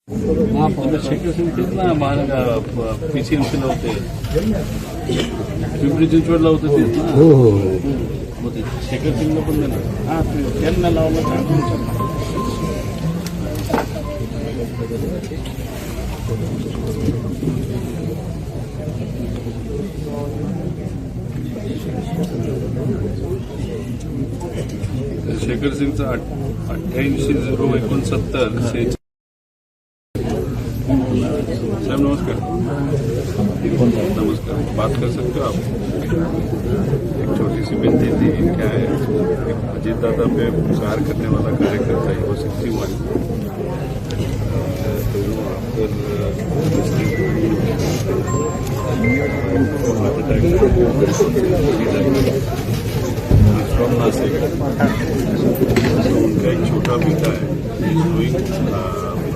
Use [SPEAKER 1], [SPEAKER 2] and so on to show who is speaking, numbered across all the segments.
[SPEAKER 1] शेखर सिंग तेच ना PCMCला होते, पिंपरी चिंचवडला होते तेच ना.
[SPEAKER 2] हो हो
[SPEAKER 1] मग ते शेखर सिंगला पण नाही. त्यांना लावलं का? शेखर सिंगचा 88-069. साहब नमस्कार. नमस्कार, बात कर सकते हो आप? एक छोटी सी विनती थी. क्या है, अजीत दादा पे उपकार करने वाला कार्यकर्ता है वो 61. फ्रॉम नासिक. उनका एक छोटा बेटा है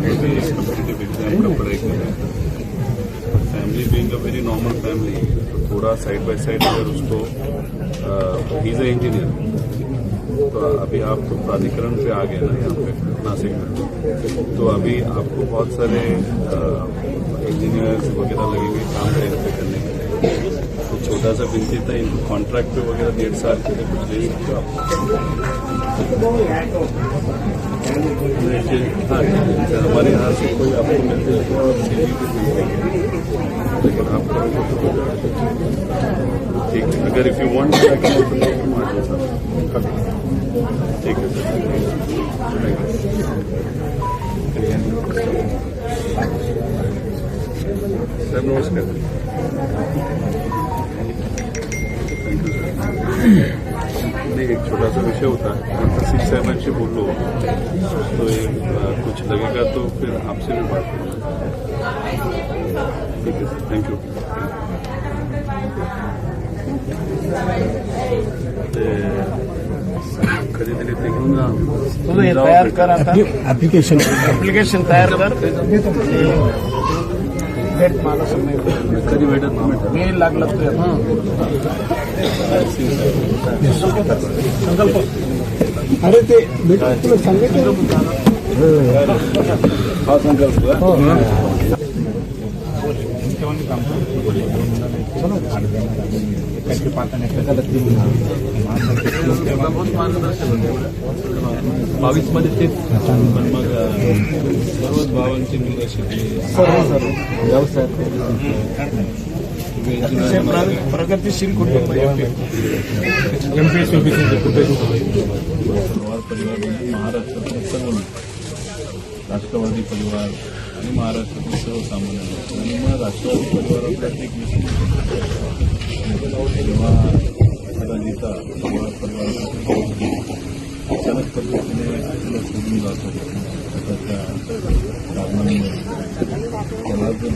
[SPEAKER 1] कम्पिटिटिव एग्जाम का पढ़ाई कर रहा है. Family being a very normal family, तो थोड़ा साइड बाय साइड अगर उसको ही इज अ इंजीनियर, तो अभी आप तो प्राधिकरण पे आ गए ना यहाँ पे नासिक में, तो अभी आपको बहुत सारे इंजीनियर्स वगैरह लगेंगे काम करने के लिए. तो छोटा सा विनती था, इनको कॉन्ट्रैक्ट पे वगैरह 1.5 साल के लिए कुछ ले सकते हो आप? हमारे यहाँ से कोई आपको मिलते हैं लेकिन आप करोगे तो ठीक है. अगर इफ यू वांट ठीक है सर. नमस्कार. नहीं, एक छोटा सा विषय होता है. 6-7 से बोलो तो कुछ लगेगा तो फिर आपसे भी बात करूँगा. ठीक है सर, थैंक यू. खरेदी घेऊन
[SPEAKER 3] तयार कर, आता
[SPEAKER 2] ऍप्लिकेशन
[SPEAKER 3] तयार कर. भेट मला
[SPEAKER 1] कधी भेटत
[SPEAKER 3] मी लागला संकल्प.
[SPEAKER 2] अरे ते तुला सांगितलं
[SPEAKER 1] हा संकल्प. बावीस मध्ये तेच पण मग सर्वच भावांची मुलं शिकली, व्यवसाय
[SPEAKER 3] प्रगतीशील कुटुंब
[SPEAKER 1] पवार परिवार महाराष्ट्रातील सर्व राष्ट्रवादी परिवार आणि महाराष्ट्रातील सर्वसामान्य लोक. आणि मग राष्ट्रवादी परिवाराचा एक विषय जेव्हा एखादा नेता पवार परिवारासाठी अचानक पद्धतीने त्याला सोडून जातो स्वतःच्या कारणांमुळे, त्याला जर